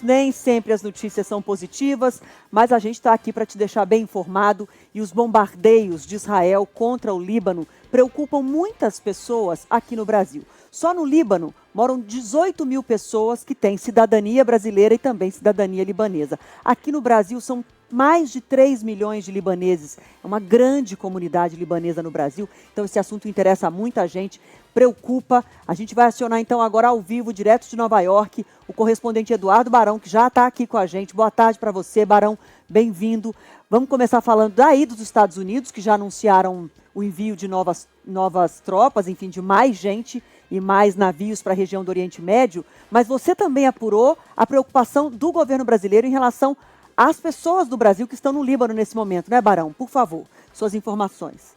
nem sempre as notícias são positivas, mas a gente está aqui para te deixar bem informado e os bombardeios de Israel contra o Líbano preocupam muitas pessoas aqui no Brasil. Só no Líbano moram 18 mil pessoas que têm cidadania brasileira e também cidadania libanesa. Aqui no Brasil são mais de 3 milhões de libaneses. É uma grande comunidade libanesa no Brasil, então esse assunto interessa muita gente, preocupa. A gente vai acionar então agora ao vivo, direto de Nova York, o correspondente Eduardo Barão, que já está aqui com a gente. Boa tarde para você, Barão, bem-vindo. Vamos começar falando daí dos Estados Unidos, que já anunciaram o envio de novas tropas, enfim, de mais gente e mais navios para a região do Oriente Médio, mas você também apurou a preocupação do governo brasileiro em relação às pessoas do Brasil que estão no Líbano nesse momento, né, Barão? Por favor, suas informações.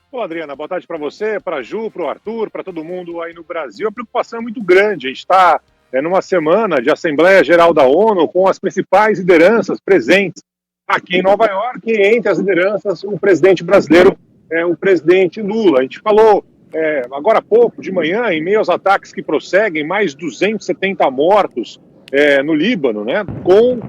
Bom, Adriana, boa tarde para você, para a Ju, para o Arthur, para todo mundo aí no Brasil. A preocupação é muito grande. A gente está numa semana de Assembleia Geral da ONU com as principais lideranças presentes aqui em Nova York, e entre as lideranças o presidente brasileiro, o presidente Lula. A gente falou agora há pouco, de manhã, em meio aos ataques que prosseguem, mais 270 mortos no Líbano, né, com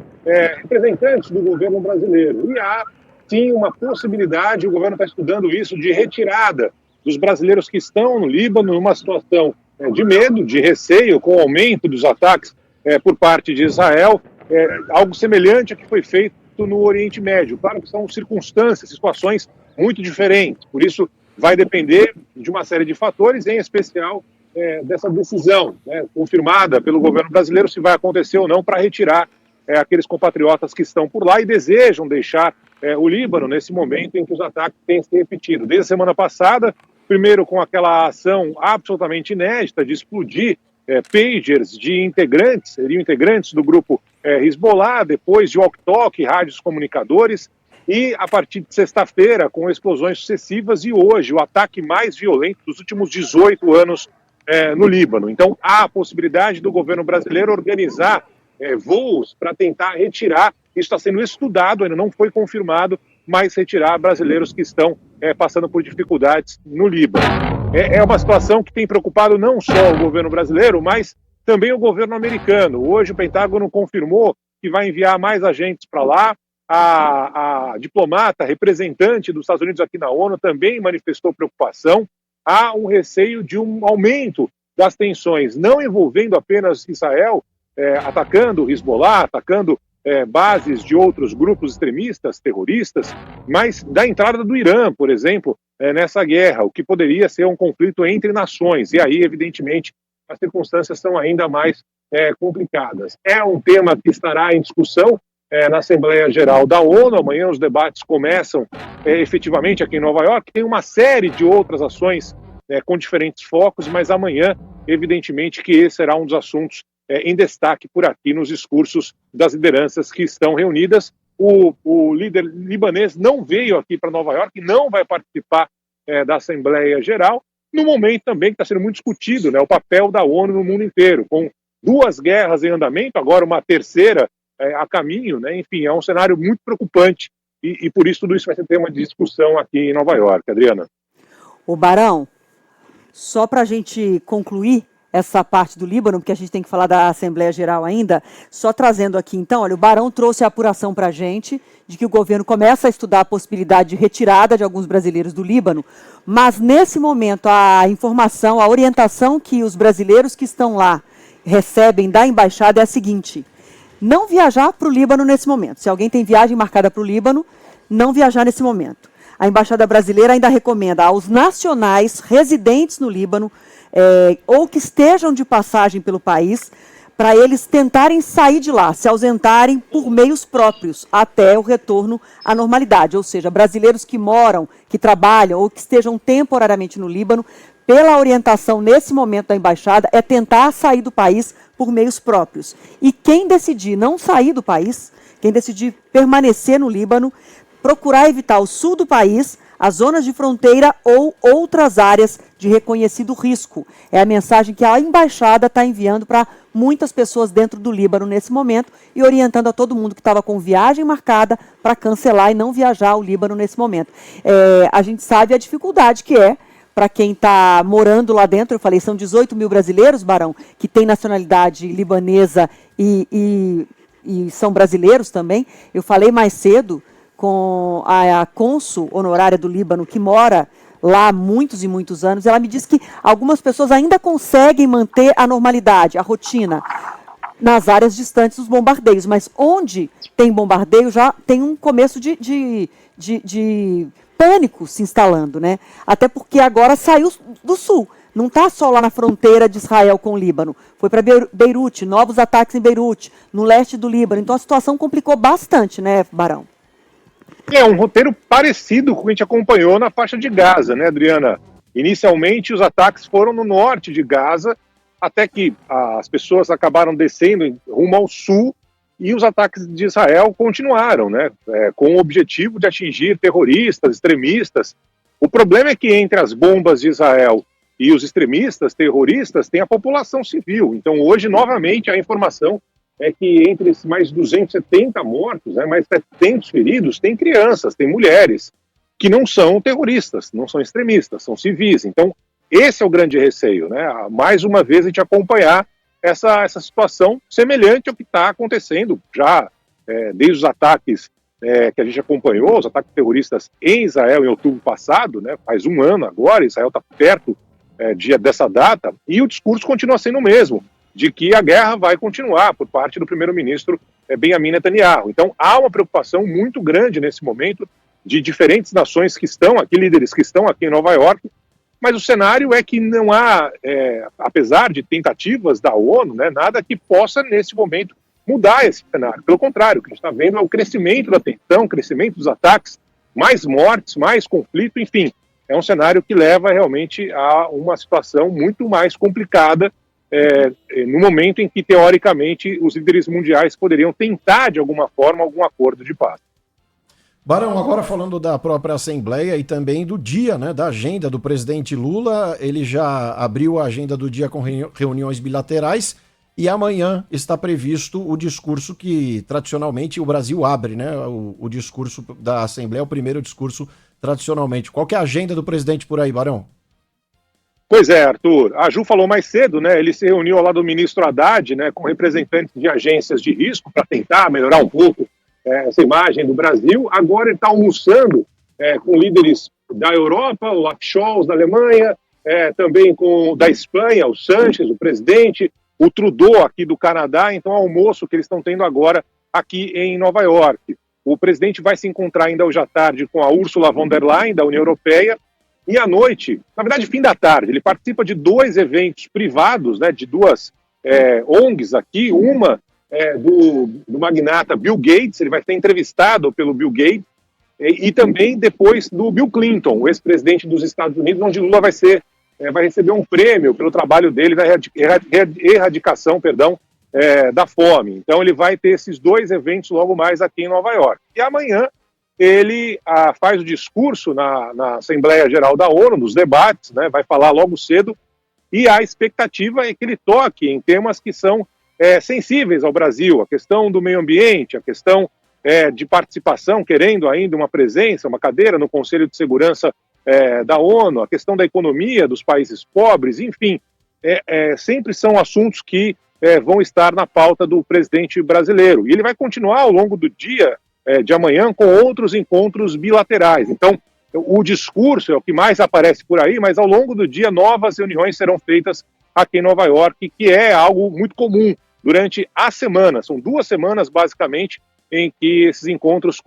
representantes do governo brasileiro. E há, sim, uma possibilidade, o governo está estudando isso, de retirada dos brasileiros que estão no Líbano, numa situação de medo, de receio, com o aumento dos ataques por parte de Israel, algo semelhante ao que foi feito no Oriente Médio. Claro que são circunstâncias, situações muito diferentes, por isso vai depender de uma série de fatores, em especial dessa decisão, né, confirmada pelo governo brasileiro, se vai acontecer ou não, para retirar aqueles compatriotas que estão por lá e desejam deixar o Líbano nesse momento em que os ataques têm se repetido. Desde a semana passada, primeiro com aquela ação absolutamente inédita de explodir pagers de integrantes, seriam integrantes do grupo Hezbollah, depois de walkie-talkie, rádios comunicadores, e a partir de sexta-feira, com explosões sucessivas, e hoje o ataque mais violento dos últimos 18 anos no Líbano. Então, há a possibilidade do governo brasileiro organizar voos para tentar retirar, isso está sendo estudado, ainda não foi confirmado, mas retirar brasileiros que estão passando por dificuldades no Líbano. É uma situação que tem preocupado não só o governo brasileiro, mas também o governo americano. Hoje o Pentágono confirmou que vai enviar mais agentes para lá. A diplomata, representante dos Estados Unidos aqui na ONU, também manifestou preocupação. Há um receio de um aumento das tensões, não envolvendo apenas Israel, atacando o Hezbollah, atacando bases de outros grupos extremistas, terroristas, mas da entrada do Irã, por exemplo, nessa guerra, o que poderia ser um conflito entre nações. E aí, evidentemente, as circunstâncias são ainda mais complicadas. É um tema que estará em discussão na Assembleia Geral da ONU. Amanhã os debates começam efetivamente aqui em Nova York. Tem uma série de outras ações com diferentes focos, mas amanhã, evidentemente, que esse será um dos assuntos em destaque por aqui nos discursos das lideranças que estão reunidas. O líder libanês não veio aqui para Nova York, não vai participar da Assembleia Geral, no momento também que está sendo muito discutido, né, o papel da ONU no mundo inteiro, com 2 guerras em andamento, agora uma terceira a caminho, né? Enfim, é um cenário muito preocupante e por isso tudo isso vai ser tema de discussão aqui em Nova York. Adriana. O Barão, só para a gente concluir essa parte do Líbano, porque a gente tem que falar da Assembleia Geral ainda, só trazendo aqui então, olha, o Barão trouxe a apuração para a gente de que o governo começa a estudar a possibilidade de retirada de alguns brasileiros do Líbano, mas nesse momento a informação, a orientação que os brasileiros que estão lá recebem da embaixada é a seguinte: não viajar para o Líbano nesse momento. Se alguém tem viagem marcada para o Líbano, não viajar nesse momento. A Embaixada Brasileira ainda recomenda aos nacionais residentes no Líbano ou que estejam de passagem pelo país, para eles tentarem sair de lá, se ausentarem por meios próprios até o retorno à normalidade. Ou seja, brasileiros que moram, que trabalham ou que estejam temporariamente no Líbano, pela orientação nesse momento da embaixada, é tentar sair do país por meios próprios. E quem decidir não sair do país, quem decidir permanecer no Líbano, procurar evitar o sul do país, as zonas de fronteira ou outras áreas de reconhecido risco. É a mensagem que a embaixada está enviando para muitas pessoas dentro do Líbano nesse momento e orientando a todo mundo que estava com viagem marcada para cancelar e não viajar ao Líbano nesse momento. A gente sabe a dificuldade que é para quem está morando lá dentro. Eu falei, são 18 mil brasileiros, Barão, que têm nacionalidade libanesa e são brasileiros também. Eu falei mais cedo com a cônsul honorária do Líbano, que mora lá há muitos e muitos anos. Ela me disse que algumas pessoas ainda conseguem manter a normalidade, a rotina, nas áreas distantes dos bombardeios, mas onde tem bombardeio já tem um começo de pânico se instalando, né? Até porque agora saiu do sul, não está só lá na fronteira de Israel com o Líbano, foi para Beirute, novos ataques em Beirute, no leste do Líbano, então a situação complicou bastante, né, Barão? É um roteiro parecido com o que a gente acompanhou na faixa de Gaza, né, Adriana? Inicialmente, os ataques foram no norte de Gaza, até que as pessoas acabaram descendo rumo ao sul, e os ataques de Israel continuaram, né, com o objetivo de atingir terroristas, extremistas. O problema é que entre as bombas de Israel e os extremistas, terroristas, tem a população civil. Então, hoje, novamente, a informação é que entre esses mais de 270 mortos, né, mais 700 feridos, tem crianças, tem mulheres, que não são terroristas, não são extremistas, são civis. Então, esse é o grande receio, né? Mais uma vez a gente acompanhar essa situação semelhante ao que está acontecendo já desde os ataques que a gente acompanhou, os ataques terroristas em Israel em outubro passado, né? Faz um ano agora, Israel está perto dessa data, e o discurso continua sendo o mesmo, de que a guerra vai continuar por parte do primeiro-ministro Benjamin Netanyahu. Então, há uma preocupação muito grande nesse momento de diferentes nações que estão aqui, líderes que estão aqui em Nova York, mas o cenário é que não há, apesar de tentativas da ONU, né, nada que possa, nesse momento, mudar esse cenário. Pelo contrário, o que a gente está vendo é o crescimento da tensão, o crescimento dos ataques, mais mortes, mais conflito, enfim. É um cenário que leva realmente a uma situação muito mais complicada no momento em que, teoricamente, os líderes mundiais poderiam tentar, de alguma forma, algum acordo de paz. Barão, agora falando da própria Assembleia e também do dia, né, da agenda do presidente Lula, ele já abriu a agenda do dia com reuniões bilaterais e amanhã está previsto o discurso que tradicionalmente o Brasil abre, né, o discurso da Assembleia, o primeiro discurso tradicionalmente. Qual que é a agenda do presidente por aí, Barão? Pois é, Arthur. A Ju falou mais cedo, né? Ele se reuniu ao lado do ministro Haddad, né, com representantes de agências de risco para tentar melhorar um pouco essa imagem do Brasil. Agora ele está almoçando com líderes da Europa, o Olaf Scholz da Alemanha, também da Espanha, o Sánchez, o presidente, o Trudeau aqui do Canadá. Então, almoço que eles estão tendo agora aqui em Nova York. O presidente vai se encontrar ainda hoje à tarde com a Ursula von der Leyen, da União Europeia, e à noite, na verdade, fim da tarde, ele participa de 2 eventos privados, né, de 2 ONGs aqui, uma do magnata Bill Gates, ele vai ser entrevistado pelo Bill Gates, e também depois do Bill Clinton, o ex-presidente dos Estados Unidos, onde Lula vai receber um prêmio pelo trabalho dele na erradicação, da fome. Então ele vai ter esses 2 eventos logo mais aqui em Nova York. E amanhã ele faz o discurso na Assembleia Geral da ONU, nos debates, né, vai falar logo cedo, e a expectativa é que ele toque em temas que são sensíveis ao Brasil, a questão do meio ambiente, a questão de participação, querendo ainda uma presença, uma cadeira no Conselho de Segurança da ONU, a questão da economia dos países pobres, enfim, sempre são assuntos que vão estar na pauta do presidente brasileiro. E ele vai continuar ao longo do dia de amanhã com outros encontros bilaterais. Então, o discurso é o que mais aparece por aí, mas ao longo do dia novas reuniões serão feitas aqui em Nova York, que é algo muito comum durante a semana. São 2 semanas, basicamente, em que esses encontros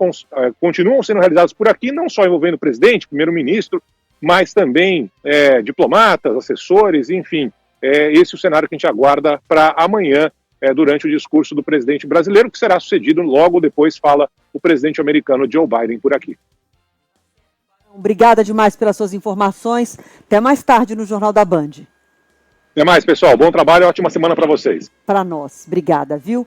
continuam sendo realizados por aqui, não só envolvendo o presidente, primeiro-ministro, mas também diplomatas, assessores, enfim. Esse é o cenário que a gente aguarda para amanhã, durante o discurso do presidente brasileiro, que será sucedido logo depois, fala o presidente americano Joe Biden por aqui. Obrigada demais pelas suas informações. Até mais tarde no Jornal da Band. Até mais, pessoal. Bom trabalho e ótima semana para vocês. Para nós. Obrigada, viu?